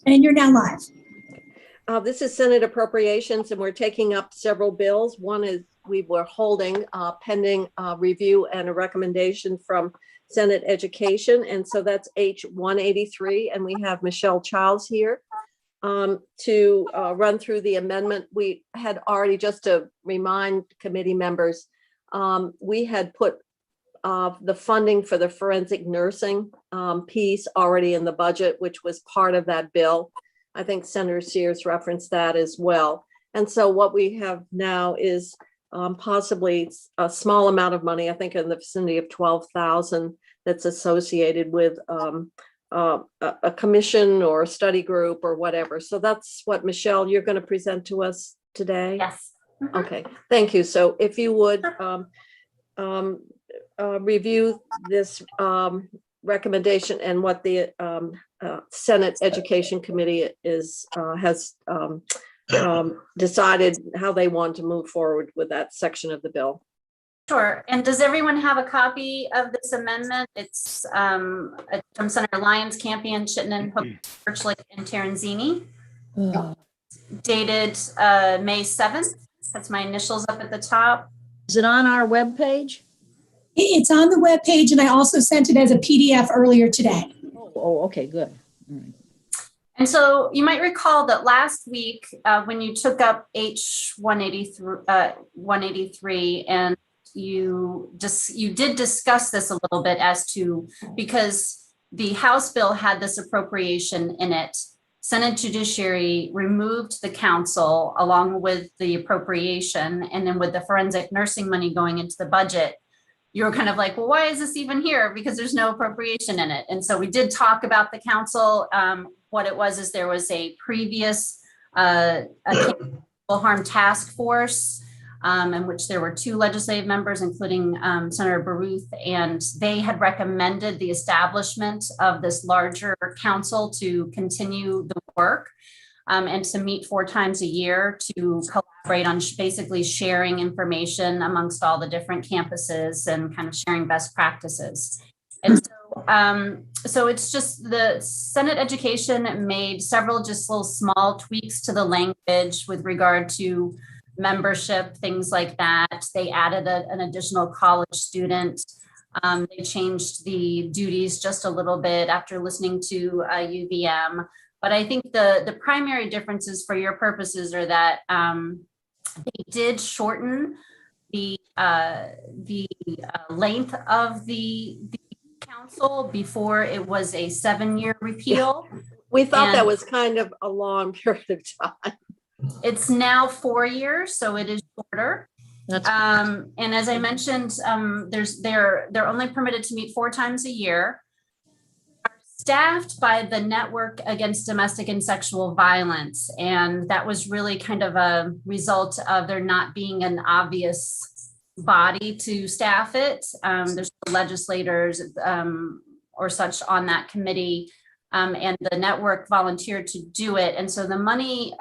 And you're now live. This is Senate Appropriations, and we're taking up several bills. One is we were holding pending review and a recommendation from Senate Education. And so that's H-183. And we have Michelle Childs here to run through the amendment. We had already, just to remind committee members, we had put the funding for the forensic nursing piece already in the budget, which was part of that bill. I think Senator Sears referenced that as well. And so what we have now is possibly a small amount of money, I think in the vicinity of 12,000, that's associated with a commission or a study group or whatever. So that's what, Michelle, you're going to present to us today? Yes. Okay, thank you. So if you would review this recommendation and what the Senate Education Committee has decided how they want to move forward with that section of the bill. Sure. And does everyone have a copy of this amendment? It's from Senator Lyons, Campion, Chittenden, Hook, Birchlick, and Terenzini. Dated May 7th. That's my initials up at the top. Is it on our webpage? It's on the webpage, and I also sent it as a PDF earlier today. Oh, okay, good. All right. And so you might recall that last week when you took up H-183 and you did discuss this a little bit as to, because the House bill had this appropriation in it, Senate Judiciary removed the council along with the appropriation, and then with the forensic nursing money going into the budget, you were kind of like, well, why is this even here? Because there's no appropriation in it. And so we did talk about the council. What it was is there was a previous harm task force in which there were 2 legislative members, including Senator Baruth, and they had recommended the establishment of this larger council to continue the work and to meet 4 times a year to collaborate on basically sharing information amongst all the different campuses and kind of sharing best practices. And so it's just the Senate Education made several just little small tweaks to the language with regard to membership, things like that. They added an additional college student. They changed the duties just a little bit after listening to UVM. But I think the primary differences for your purposes are that they did shorten the length of the council. Before, it was a 7-year repeal. We thought that was kind of a long period of time. It's now 4 years, so it is shorter. And as I mentioned, they're only permitted to meet 4 times a year. Are staffed by the Network Against Domestic and Sexual Violence, and that was really kind of a result of there not being an obvious body to staff it. There's legislators or such on that committee, and the network volunteered to do it. And so the money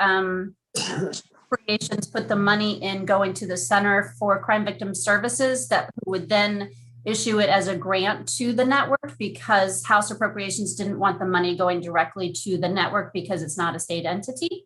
Appropriations put the money in going to the Center for Crime Victim Services that would then issue it as a grant to the network, because House Appropriations didn't want the money going directly to the network because it's not a state entity.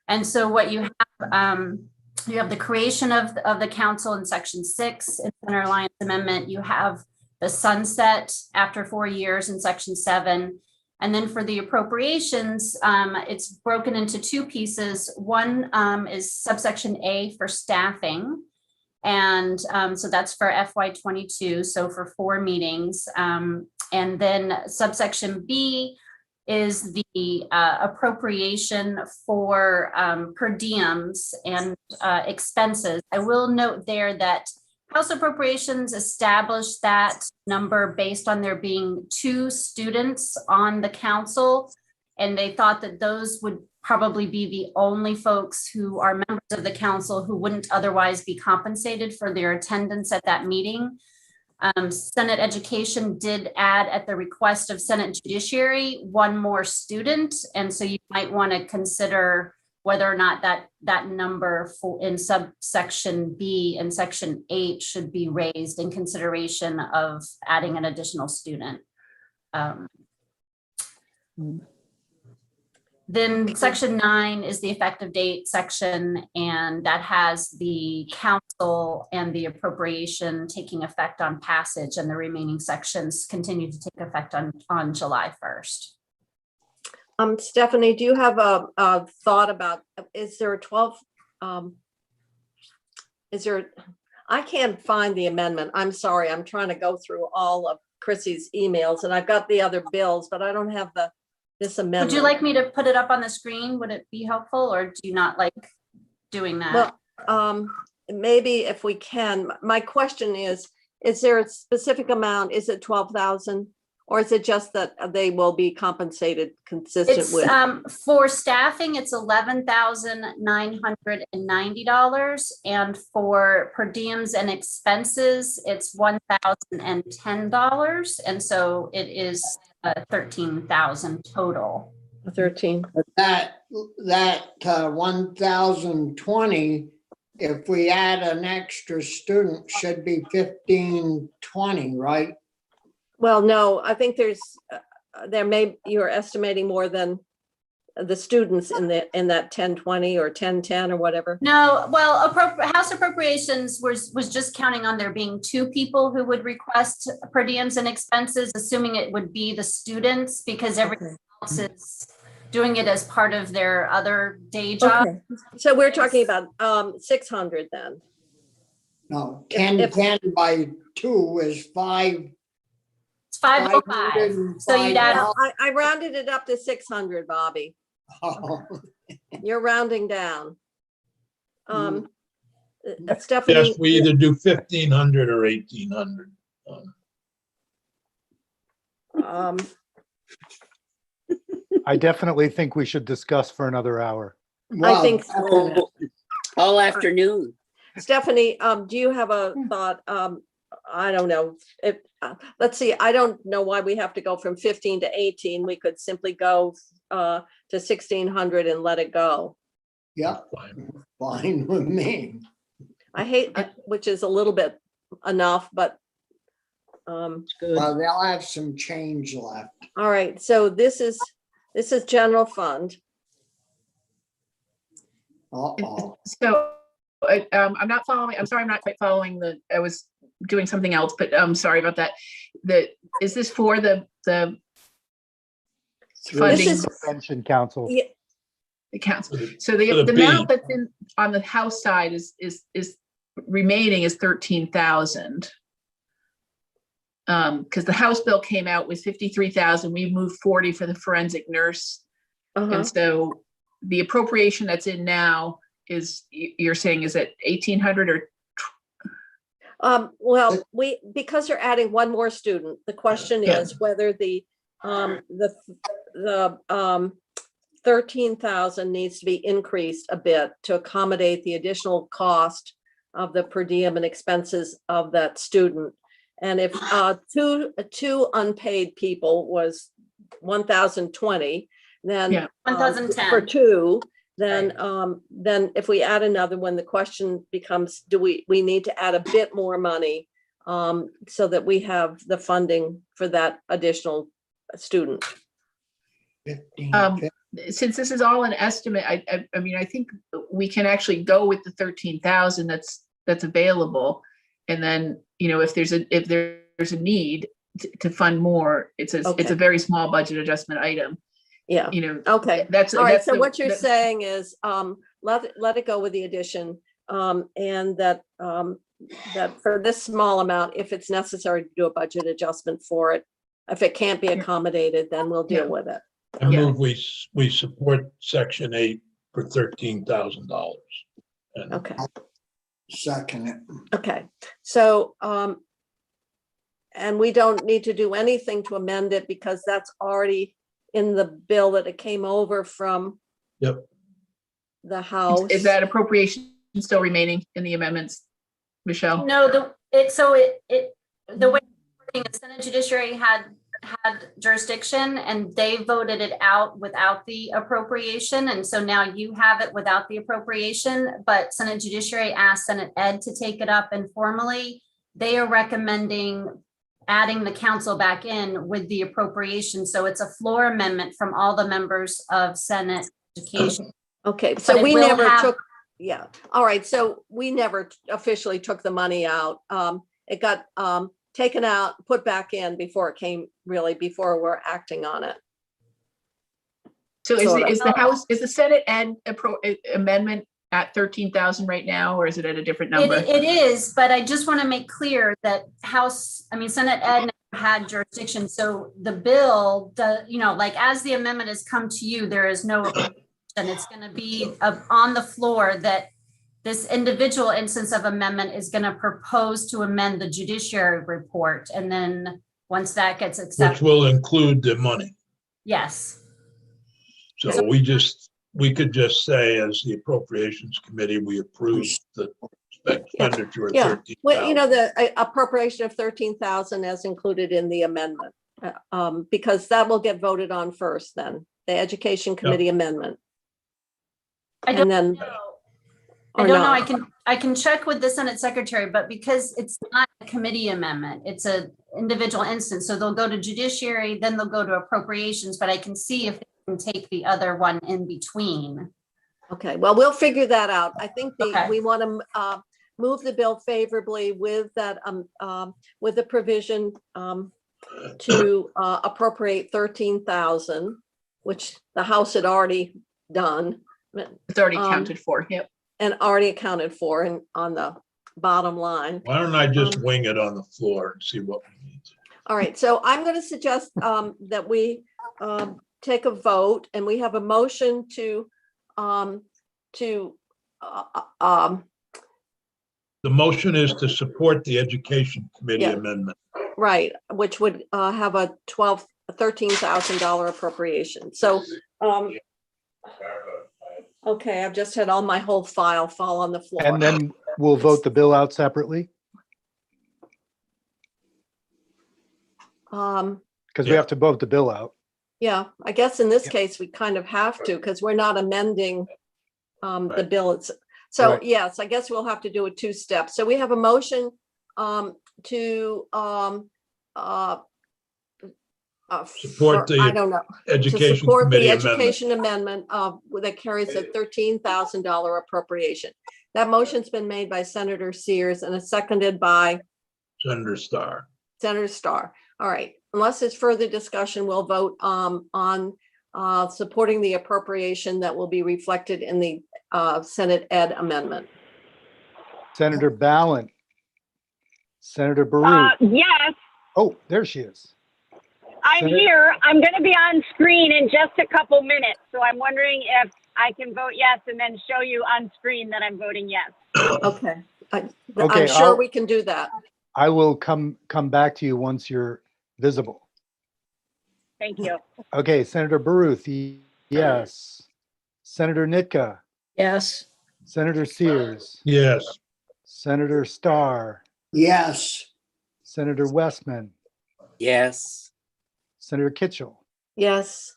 And so what you have the creation of the council in Section 6 in Senator Lyons' amendment. You have the sunset after 4 years in Section 7. And then for the appropriations, it's broken into 2 pieces. One is subsection A for staffing. And so that's for FY22, so for 4 meetings. And then subsection B is the appropriation for per diems and expenses. I will note there that House Appropriations established that number based on there being 2 students on the council, and they thought that those would probably be the only folks who are members of the council who wouldn't otherwise be compensated for their attendance at that meeting. Senate Education did add, at the request of Senate Judiciary, 1 more student, and so you might want to consider whether or not that number in subsection B and section 8 should be raised in consideration of adding an additional student. Then section 9 is the effective date section, and that has the council and the appropriation taking effect on passage, and the remaining sections continue to take effect on July 1st. Stephanie, do you have a thought about, is there a 12, I can't find the amendment. I'm sorry. I'm trying to go through all of Chrissy's emails, and I've got the other bills, but I don't have this amendment. Would you like me to put it up on the screen? Would it be helpful, or do you not like doing that? Well, maybe if we can. My question is there a specific amount? Is it 12,000? Or is it just that they will be compensated consistent It's with? for staffing, it's $11,990, and for per diems and expenses, it's $1,010, and so it is 13,000 total. 13. That 1,020, if we add an extra student, should be 1,520, right? Well, no, I think you're estimating more than the students in that 1020 or 1010 or whatever. No, well, House Appropriations was just counting on there being 2 people who would request per diems and expenses, assuming it would be the students, because everyone else is doing it as part of their other day job. Okay. So we're talking about 600 then. No, 10 by 2 is 5. It's 505. So you'd add, I rounded it up to 600, Bobby. Oh, You're rounding down. Stephanie. Yes, we either do 1,500 or 1,800. I definitely think we should discuss for another hour. I think so. All afternoon. Stephanie, do you have a thought? I don't know. Let's see. I don't know why we have to go from 15 to 18. We could simply go to 1,600 and let it go. yeah, fine with me. I hate, which is a little bit enough, but Good. Well, they'll have some change left. all right. So this is general fund. Uh-oh. So I'm not following, I'm sorry, I'm not quite following I was doing something else, but I'm sorry about that. Is this for the funding This is- Pension Council. Yeah, the council? So For the the B. amount that's on the House side is remaining is 13,000. Because the House bill came out with 53,000, we moved 40 for the forensic nurse. And so the appropriation that's in now is, you're saying, is it 1,800 or? well, because you're adding one more student, the question Yeah. is whether the 13,000 needs to be increased a bit to accommodate the additional cost of the per diem and expenses of that student. And if two unpaid people was 1,020, then Yeah. 1,010. for 2, then if we add another one, the question becomes, do we need to add a bit more money so that we have the funding for that additional student? 15, Since this is all an estimate, I mean, I think we can actually go with the 13,000 that's available. And then, if there's a need to fund more, it's a very small budget adjustment item. Yeah. Okay. That's All right. that's So what you're saying is let it go with the addition, and that for this small amount, if it's necessary to do a budget adjustment for it, if it can't be accommodated, then we'll deal with it. I move we support Section 8 for $13,000. Okay. second it. Okay. So and we don't need to do anything to amend it because that's already in the bill that it came over from Yep. the House. Is that appropriation still remaining in the amendments, Michelle? no, the way the Senate Judiciary had jurisdiction, and they voted it out without the appropriation, and so now you have it without the appropriation. But Senate Judiciary asked Senate Ed to take it up informally. They are recommending adding the council back in with the appropriation. So it's a floor amendment from all the members of Senate Education. Okay, But so it we will never have- took, yeah, all right, so we never officially took the money out. It got taken out, put back in before it came, really, before we're acting on it. So Sort of. is the House, is the Senate amendment at 13,000 right now, or is it at a different number? It is, but I just want to make clear that Senate Ed never had jurisdiction. So the bill, as the amendment has come to you, there is no, and it's going to be on the floor that this individual instance of amendment is going to propose to amend the judiciary report. And then once that gets Which accepted, will include the money. yes. So we could just say as the appropriations committee, we approve the expenditure of Yeah, 13,000. well, the appropriation of 13,000 as included in the amendment, because that will get voted on first then, the education committee amendment. I And don't then, know. or I don't know. not. I can check with the Senate secretary, but because it's not a committee amendment, it's a individual instance. So they'll go to judiciary, then they'll go to appropriations, but I can see if they can take the other one in between. Okay, well, we'll figure that out. I think Okay. we want to move the bill favorably with that, with the provision to appropriate 13,000, which the House had already done. It's already accounted for, yep. And already accounted for and on the bottom line. Why don't I just wing it on the floor and see what we need? All right, so I'm going to suggest that we take a vote, and we have a motion to The motion is to support the education committee Yeah. amendment. right, which would have a $13,000 appropriation. So, okay, I've just had all my whole file fall on the floor. And then we'll vote the bill out separately because we Yeah. have to vote the bill out. Yeah, I guess in this Yeah. case, we kind of have to, because we're not amending the Right. bill. So Right. yes, I guess we'll have to do a two-step. So we have a motion to Support the I don't know, to Education support committee the amendment. education amendment that carries a $13,000 appropriation. That motion's been made by Senator Sears and is seconded by Senator Starr. Senator Starr. All right, unless there's further discussion, we'll vote on supporting the appropriation that will be reflected in the Senate Ed amendment. Senator Ballant. Senator Baruch. Yes, Oh, there she is. I'm Senator- here. I'm going to be on screen in just a couple minutes. So I'm wondering if I can vote yes and then show you on screen that I'm voting yes. Okay, I'm Okay, sure we can do that. I will come back to you once you're visible. Thank you. Okay, Senator Baruch, yes. Senator Nitka, Yes. Senator Sears, Yes, Senator Starr, Yes, Senator Westman, Yes. Senator Kitchell. Yes,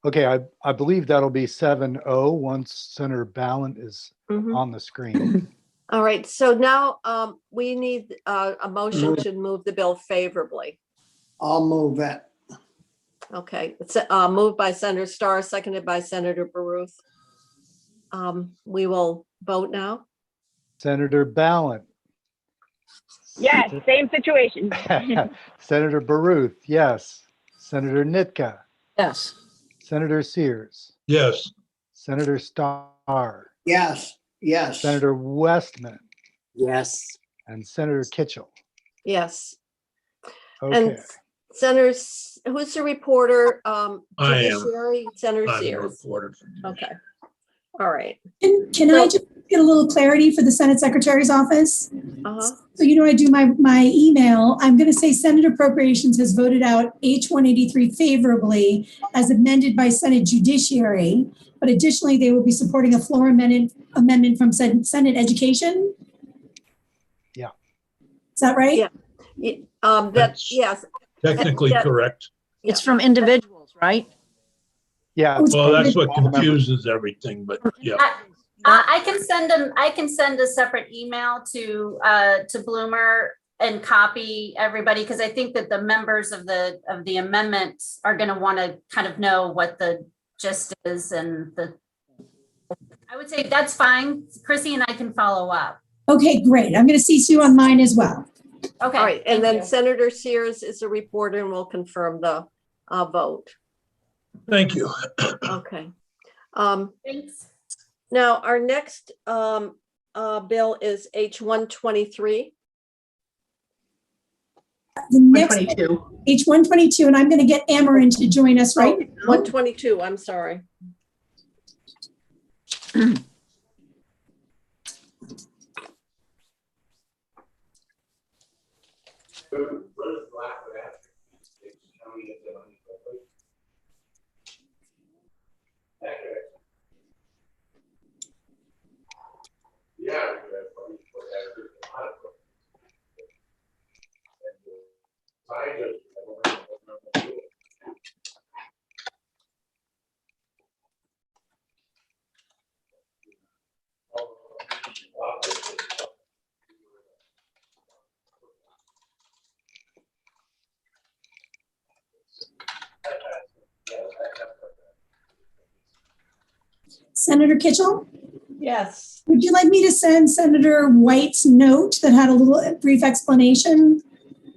Okay, I believe that'll be 7-0 once Senator Ballant is mhm. on the screen. All right, so now we need a motion to move the bill favorably. I'll move it. Okay, it's moved by Senator Starr, seconded by Senator Baruch. We will vote now. Senator Ballant. Yes, same situation. Senator Baruch, yes. Senator Nitka, Yes. Senator Sears, yes, Senator Starr, Yes, yes. Senator Westman, Yes. and Senator Kitchell. Yes. Okay, And Senator, who's the reporter? I am. Judiciary? Senator I'm the Sears. reporter. Okay. All right. Can I just get a little clarity for the Senate Secretary's office? Uh-huh. So I do my email. I'm going to say Senate Appropriations has voted out H-183 favorably as amended by Senate Judiciary, but additionally, they will be supporting a floor amendment from Senate Education. Yeah. Is that right? Yeah. That's- Yes. Technically Yeah. correct. It's from individuals, right? yeah. Well, that's what confuses everything, but yeah. I can send a separate email to Bloomer and copy everybody, because I think that the members of the amendment are going to want to kind of know what the gist is, and I would say that's fine. Chrissy and I can follow up. Okay, great. I'm going to CC you on mine as well. Okay. All right, and thank then you. Senator Sears is a reporter and will confirm the vote. Thank you. Okay. Thanks. Now, our next bill is H-123. The next 122. H-122, and I'm going to get Amarin to join us right now. 122, I'm sorry. Senator Kitchell, Yes. would you like me to send Senator White's note that had a little brief explanation?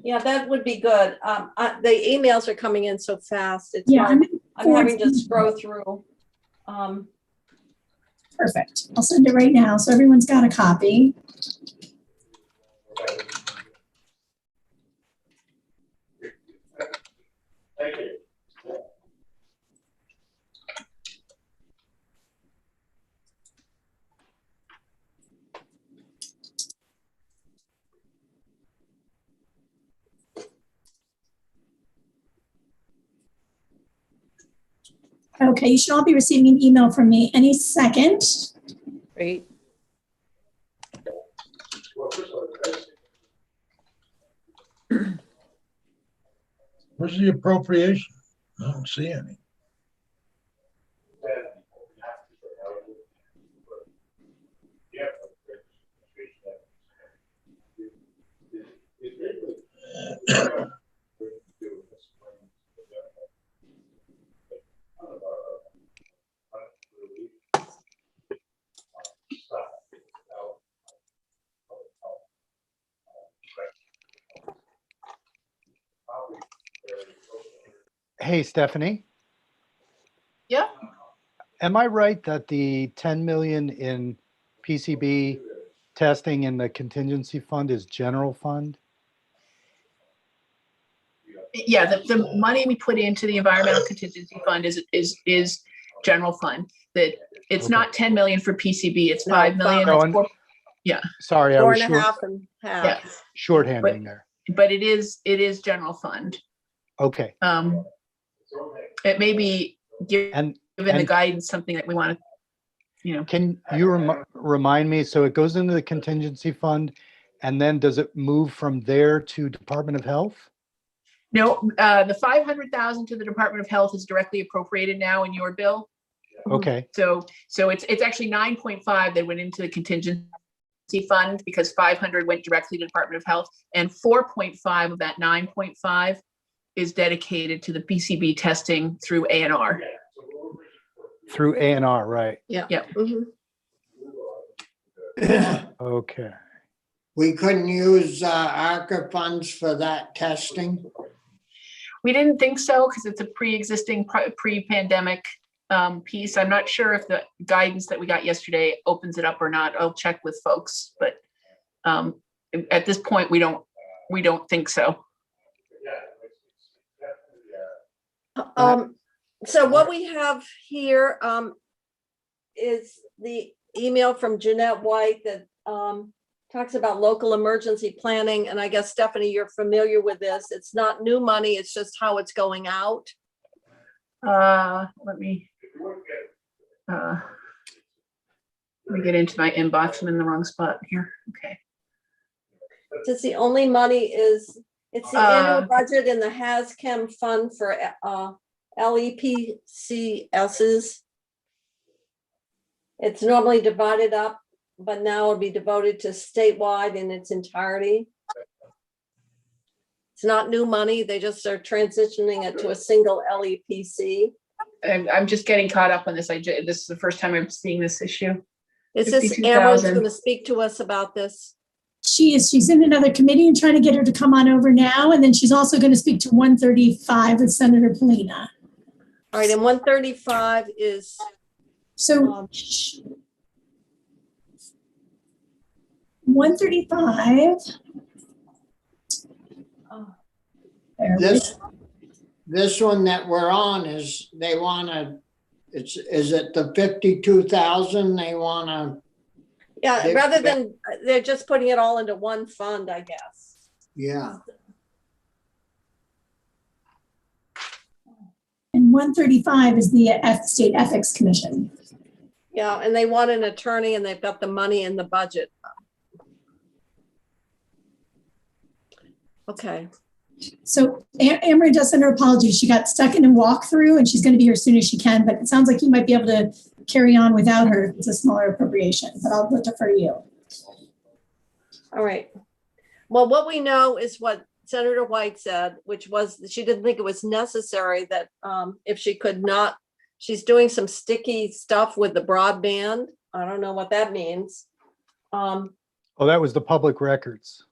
Yeah, that would be good. The emails are coming in so fast. It's Yeah, hard. I'm having to scroll through. Perfect. I'll send it right now so everyone's got a copy. Thank you. Okay, you should all be receiving an email from me any second. Great. Where's the appropriation? I don't see any. Hey, Stephanie, Yeah. am I right that the 10 million in PCB testing in the contingency fund is general fund? Yeah, the money we put into the environmental contingency fund is general fund. That it's Okay. not 10 million for PCB, it's No, 5 million. No, That's and- four- Sorry, I Four was and a half and half. Yeah. shorthanding there. but it is general fund. Okay, It may be given the and guidance, something that we want to, can you remind me, so it goes into the contingency fund and then does it move from there to Department of Health? no, the 500,000 to the Department of Health is directly appropriated now in your bill. Okay, So it's actually 9.5 that went into the contingency fund because 500 went directly to Department of Health, and 4.5 of that 9.5 is dedicated to the PCB testing through ANR. through ANR, right? Yeah. Yeah. Mhm. Okay. We couldn't use ARCA funds for that testing. We didn't think so because it's a pre-existing pre-pandemic piece. I'm not sure if the guidance that we got yesterday opens it up or not. I'll check with folks, but at this point, we don't think so. So what we have here is the email from Jeanette White that talks about local emergency planning. And I guess, Stephanie, you're familiar with this. It's not new money. It's just how it's going out. Let me get into my inbox. I'm in the wrong spot here. Okay. It's the only money is, it's the annual budget in the HASChem fund for LEPCSs. It's normally divided up, but now it'll be devoted to statewide in its entirety. It's not new money. They just are transitioning it to a single LEPC. I'm just getting caught up on this. This is the first time I'm seeing this issue. Is this Amber's going to speak to us about this? She is. She's in another committee and trying to get her to come on over now. And then she's also going to speak to 135 with Senator Polina. All right, and 135 is. So 135. This one that we're on is, they wanna, is it the 52,000 they wanna? Yeah, rather than, they're just putting it all into one fund, I guess. Yeah, And 135 is the State Ethics Commission. Yeah, and they want an attorney and they've got the money in the budget. Okay. So Amory does send her apologies. She got stuck in a walkthrough and she's going to be here as soon as she can, but it sounds like you might be able to carry on without her if it's a smaller appropriation, but I'll defer to you. All right. Well, what we know is what Senator White said, which was she didn't think it was necessary that if she could not, she's doing some sticky stuff with the broadband. I don't know what that means. Oh, that was the public records.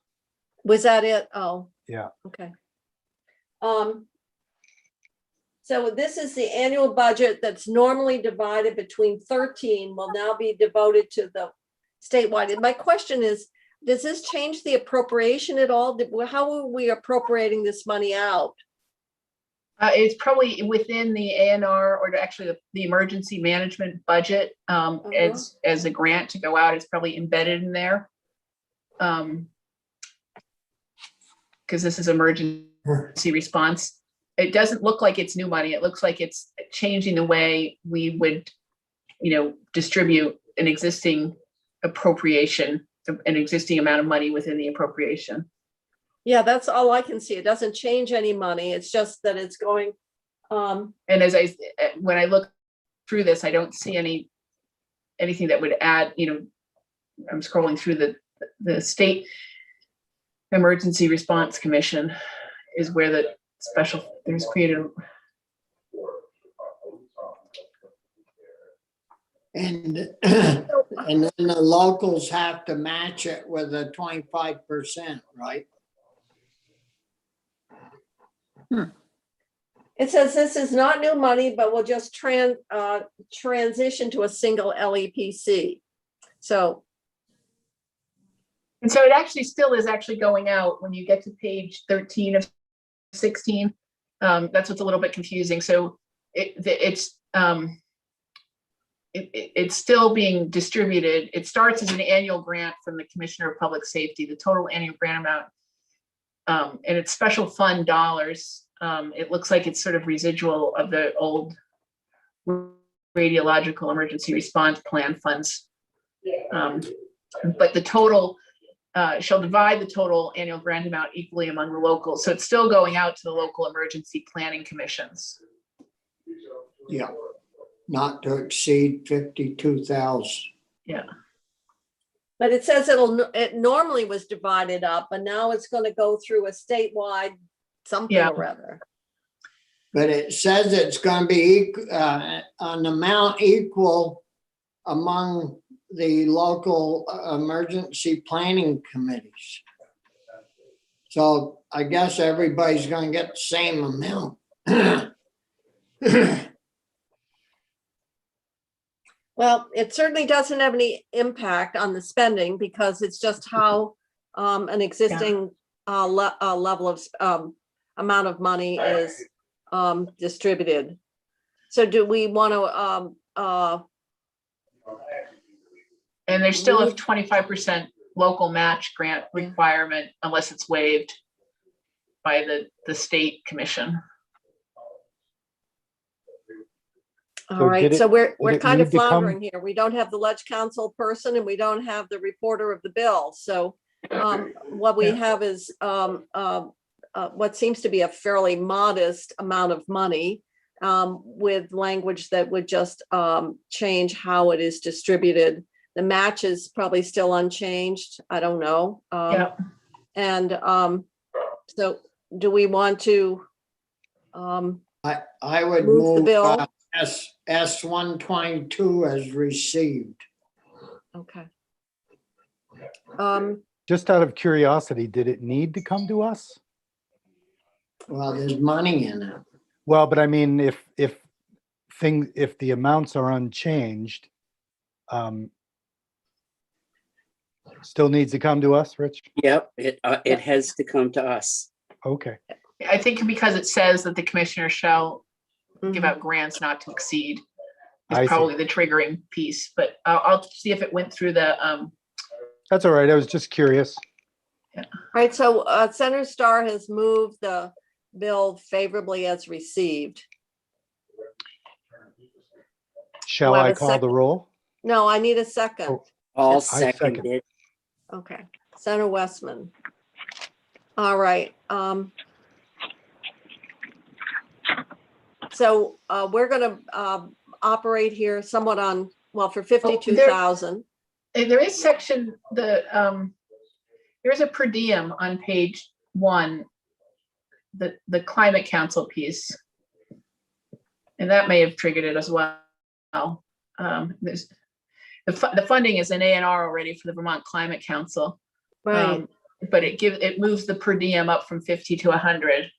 Was that it? Oh. Yeah. Okay. So this is the annual budget that's normally divided between 13 will now be devoted to the statewide. And my question is, does this change the appropriation at all? How are we appropriating this money out? It's probably within the ANR, or actually the emergency management budget as a grant to go out. It's probably embedded in there. Because this is emergency response. It doesn't look like it's new money. It looks like it's changing the way we would, distribute an existing appropriation, an existing amount of money within the appropriation. Yeah, that's all I can see. It doesn't change any money. It's just that it's going. And when I look through this, I don't see anything that would add, I'm scrolling through the state Emergency Response Commission is where the there's created. and then the locals have to match it with a 25%, right? It says this is not new money, but will just transition to a single LEPC. And so it actually still is actually going out when you get to page 13 of 16. That's what's a little bit confusing. So it's still being distributed. It starts as an annual grant from the Commissioner of Public Safety, the total annual grant amount, and it's special fund dollars. It looks like it's sort of residual of the old radiological emergency response plan funds. But the total shall divide the total annual grant amount equally among the locals. So it's still going out to the local emergency planning commissions. Yeah, not to exceed 52,000. Yeah. But it says it normally was divided up, and now it's going to go through a statewide something or other. But it says it's going to be an amount equal among the local emergency planning committees. So I guess everybody's going to get the same amount. Well, it certainly doesn't have any impact on the spending because it's just how an existing level of amount of money is distributed. So do we want to and there's still a 25% local match grant requirement unless it's waived by the state commission. All right, so we're kind of floundering here. We don't have the Ledge Council person and we don't have the reporter of the bill. So what we have is what seems to be a fairly modest amount of money with language that would just change how it is distributed. The match is probably still unchanged. I don't know. And so do we want to, I would Move the move bill. S 122 as received. okay. Just out of curiosity, did it need to come to us? Well, there's money in it. Well, but I mean, if the amounts are unchanged, still needs to come to us, Rich? Yep, it has to come to us. Okay. I think because it says that the commissioner shall give Mhm. out grants not to exceed I see. is probably the triggering piece, but I'll see if it went through the, That's all right. I was just curious. All right, so Senator Starr has moved the bill favorably as received. Shall Do I have I a call the second? roll? No, I need a second. Oh. All second. seconded. Okay, Senator Westman. All right. So we're gonna operate here somewhat on, well, for 52,000. there is section, there's a per diem on page 1, the climate council piece. And that may have triggered it as well. There's the funding is an A&R already for the Vermont Climate Council. Right. But it moves the per diem up from 50 to 100.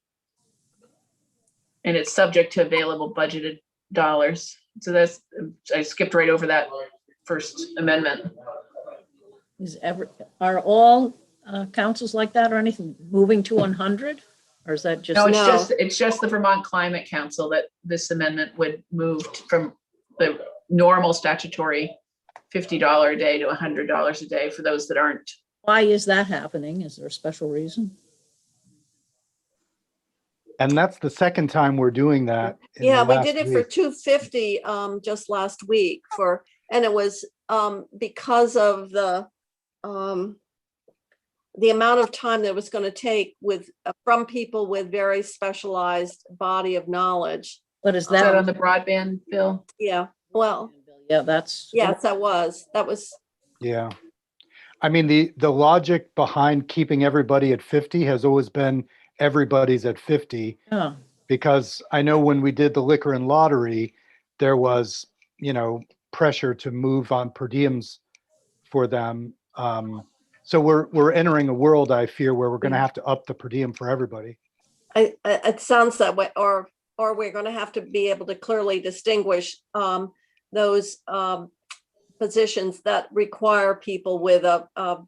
And it's subject to available budgeted dollars. So I skipped right over that first amendment. Are all councils like that or anything moving to 100? Or is that just? No, No. it's just the Vermont Climate Council that this amendment would move from the normal statutory $50 a day to $100 a day for those that aren't. Why is that happening? Is there a special reason? And that's the second time we're doing that. in the Yeah, we last did it for week. 250 just last week and it was because of the amount of time that it was going to take from people with very specialized body of knowledge. What is Is that on that? the broadband bill? Yeah, well, Yeah, that's. yes, that was. Yeah. I mean, the logic behind keeping everybody at 50 has always been everybody's at 50. Yeah. Because I know when we did the liquor and lottery, there was, pressure to move on per diems for them. So we're entering a world, I fear, where we're going to have to up the per diem for everybody. It sounds that way, or we're going to have to be able to clearly distinguish those positions that require people with a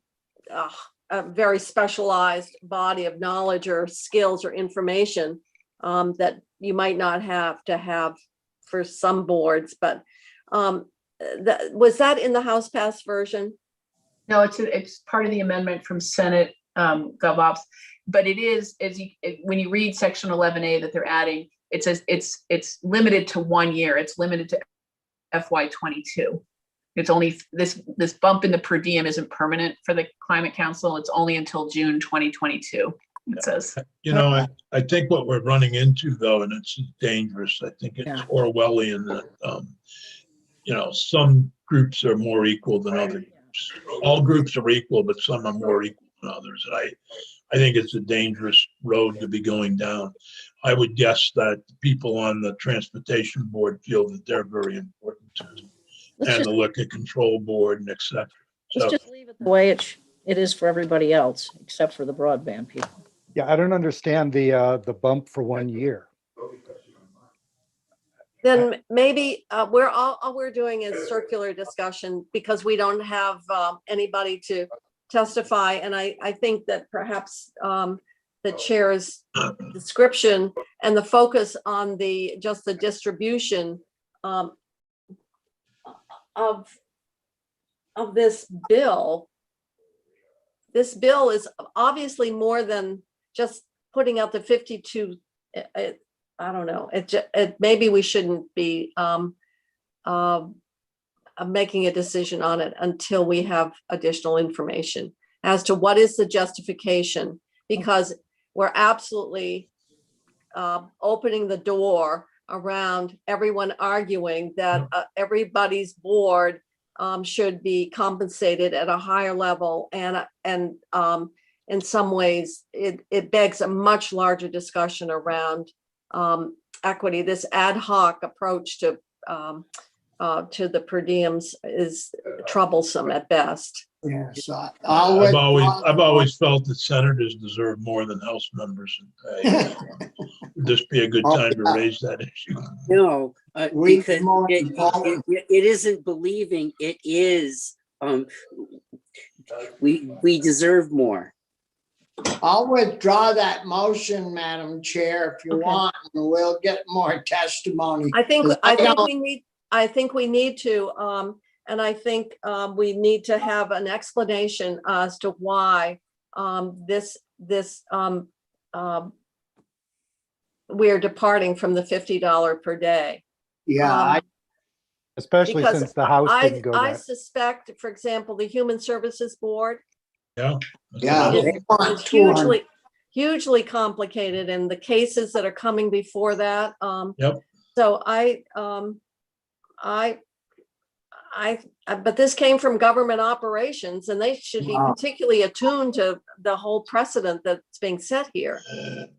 very specialized body of knowledge or skills or information that you might not have to have for some boards. But was that in the House passed version? No, it's part of the amendment from Senate Gov Ops, but it is, when you read section 11A that they're adding, it says it's limited to 1 year. It's limited to FY22. It's only this bump in the per diem isn't permanent for the Climate Council. It's only until June 2022. It says. I think what we're running into though, and it's dangerous, I think it's Orwellian that, some groups are more equal than other groups. All groups are equal, but some are more equal than others. And I think it's a dangerous road to be going down. I would guess that the people on the transportation board feel that they're very important too. And the liquor control board and et cetera. Let's just leave it the way it is for everybody else, except for the broadband people. Yeah, I don't understand the bump for 1 year. Then maybe all we're doing is circular discussion because we don't have anybody to testify. And I think that perhaps the chair's description and the focus on just the distribution of this bill. This bill is obviously more than just putting out the 52. I don't know. Maybe we shouldn't be making a decision on it until we have additional information as to what is the justification, because we're absolutely opening the door around everyone arguing that everybody's board should be compensated at a higher level, and in some ways, it begs a much larger discussion around equity. This ad hoc approach to the per diems is troublesome at best. Yes, I've always felt that senators deserve more than House members in pay. Would this be a good time to raise that issue? No, We because more it isn't believing, it is, we deserve more. I'll withdraw that motion, Madam Chair, if you Okay. want, and we'll get more testimony. I think 'Cause I don't- we need to, and I think we need to have an explanation as to why we're departing from the $50 per day. Yeah, Especially Because since the House didn't go I that. suspect, for example, the Human Services Board Yeah. yeah, It- they want is 200. hugely complicated, and the cases that are coming before that. Yep. So but this came from government operations, and they should be Wow. particularly attuned to the whole precedent that's being set here.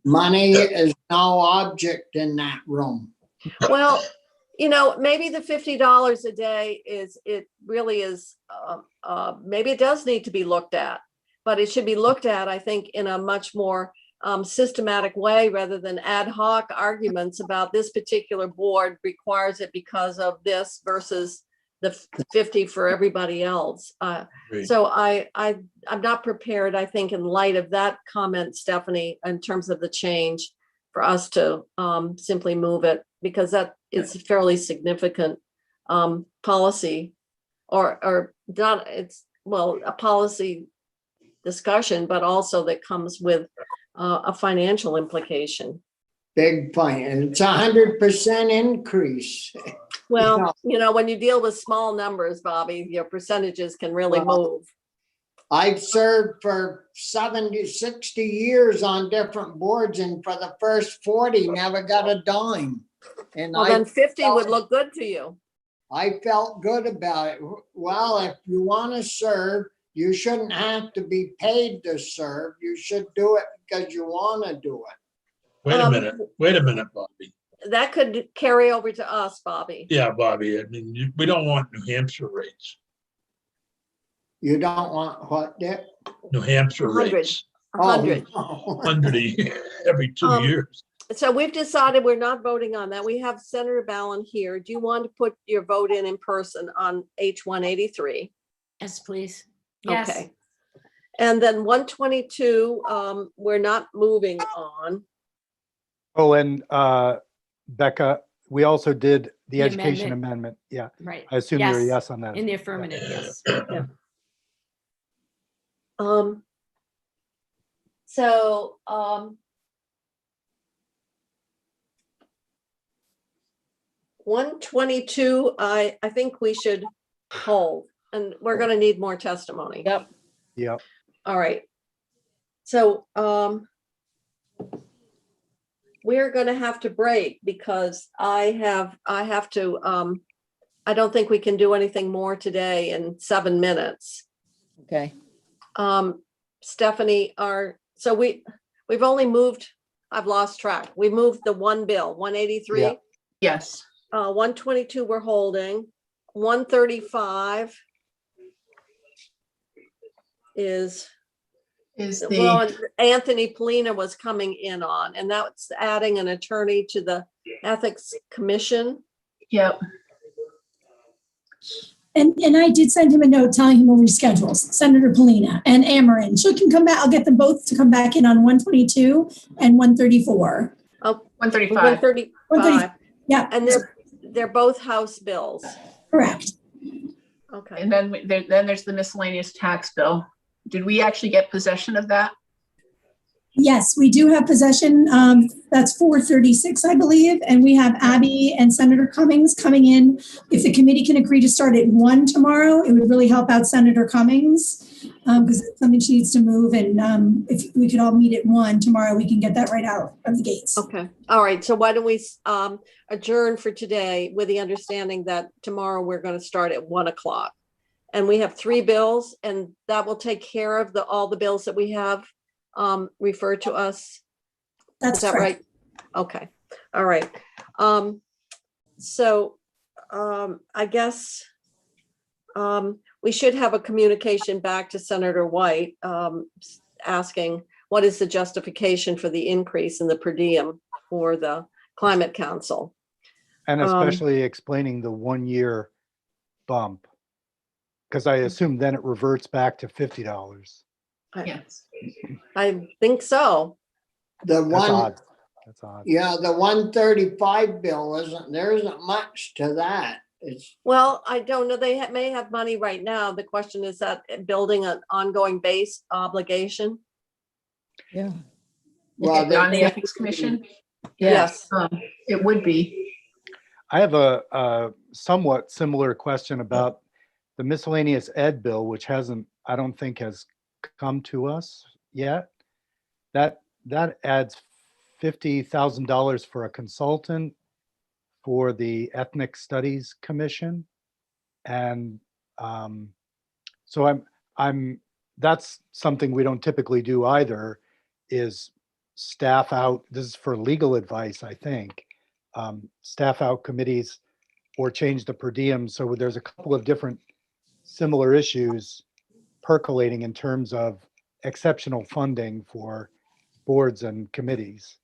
Money is no object in that room. Well, maybe the $50 a day maybe it does need to be looked at, but it should be looked at, I think, in a much more systematic way rather than ad hoc arguments about this particular board requires it because of this versus the 50 for everybody else. Agreed. So I'm not prepared, I think, in light of that comment, Stephanie, in terms of the change, for us to simply move it, because that is a fairly significant policy or not, a policy discussion, but also that comes with a financial implication. Big point. And it's 100% increase. Well, when you deal with small numbers, Bobby, your percentages can really move. I've served for 70, 60 years on different boards, and for the first 40, never got a dime. And Well, then 50 would look good to you. I felt good about it. Well, if you want to serve, you shouldn't have to be paid to serve. You should do it because you want to do it. Wait a minute, Bobby. That could carry over to us, Bobby. Yeah, Bobby, I mean, we don't want New Hampshire rates. You don't want what, Dick? New Hampshire 100. rates, 100. Oh, no. 100 a year, every 2 years. So we've decided we're not voting on that. We have Senator Ballin here. Do you want to put your vote in person on H-183? Yes, please. Yes. Okay. And then 122, we're not moving on. Oh, and Becca, we also did the The education amendment. amendment. Yeah, Right. I assume you're a Yes. yes on that. In the affirmative, yes. So 122, I think we should hold, and we're going to need more testimony. Yep. Yeah. All right. So we're going to have to break because I have to, I don't think we can do anything more today in 7 minutes. Okay. Stephanie, so we've only moved, I've lost track. We moved the one bill, 183. Yeah. Yes. 122 we're holding. 135 is The Anthony Polina was coming in on, and that's adding an attorney to the Ethics Commission. yep. And I did send him a note telling him we'll reschedule Senator Polina and Amarin. She can come back. I'll get them both to come back in on 122 and 134. 135. 135. Yeah. And they're both House bills. Correct. Okay. And then there's the miscellaneous tax bill. Did we actually get possession of that? Yes, we do have possession. That's 436, I believe. And we have Abby and Senator Cummings coming in. If the committee can agree to start at 1 tomorrow, it would really help out Senator Cummings because it's something she needs to move. And if we could all meet at 1 tomorrow, we can get that right out of the gates. Okay. All right. So why don't we adjourn for today with the understanding that tomorrow we're going to start at 1 o'clock. And we have 3 bills, and that will take care of all the bills that we have refer to us? That's Is that correct. right? Okay, all right. I guess we should have a communication back to Senator White asking what is the justification for the increase in the per diem for the Climate Council? And especially explaining the 1 year bump. Because I assume then it reverts back to $50. Yes. I think so. The That's one, odd. That's odd. yeah, the 135 bill there isn't much to that. It's, Well, I don't know. They may have money right now. The question is that building an ongoing base obligation? Yeah. well, On the they- Ethics Commission, Yes. it would be. I have a somewhat similar question about the miscellaneous ed bill, which I don't think has come to us yet. That adds $50,000 for a consultant for the Ethnic Studies Commission. And so that's something we don't typically do either, is staff out, this is for legal advice, I think, staff out committees or change the per diem. So there's a couple of different similar issues percolating in terms of exceptional funding for boards and committees.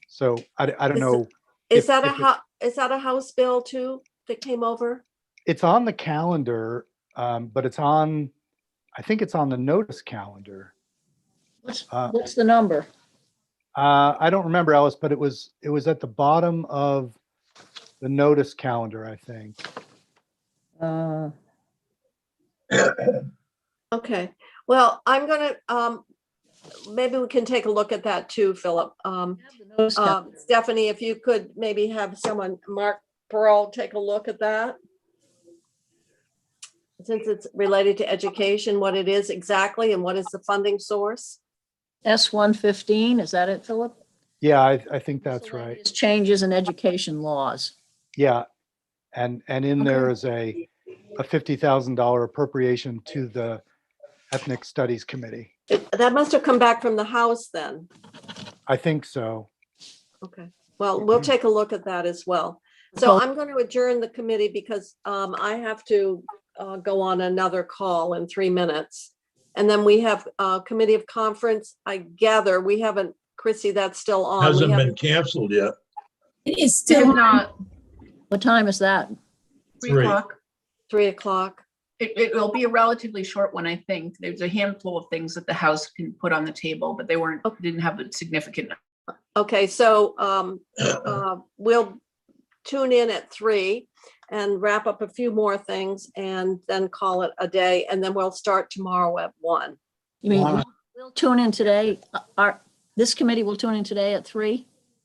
So I don't know. Is that a House bill too that came over? It's on the calendar, but I think it's on the notice calendar. What's the number? I don't remember, Alice, but it was at the bottom of the notice calendar, I think. Okay, well, I'm gonna, maybe we can take a look at that too, Philip. Stephanie, if you could maybe have someone, Mark Pearl, take a look at that. Since it's related to education, what it is exactly and what is the funding source? S-115, is that it, Philip? Yeah, I think that's right. It's changes in education laws. Yeah, and in there is a $50,000 appropriation to the Ethnic Studies Committee. That must have come back from the House then. I think so. Okay, well, we'll take a look at that as well. So I'm going to adjourn the committee because I have to go on another call in 3 minutes. And then we have a committee of conference. I gather we haven't, Chrissy, that's still on. Hasn't been canceled yet. It is If still, not, What time is that? 3 o'clock. 3 o'clock. It will be a relatively short one, I think. There's a handful of things that the House can put on the table, but they didn't have a significant. Okay, so we'll tune in at 3 and wrap up a few more things and then call it a day. And then we'll start tomorrow at 1. You mean, Wow. we'll tune in today, this committee will tune in today at 3?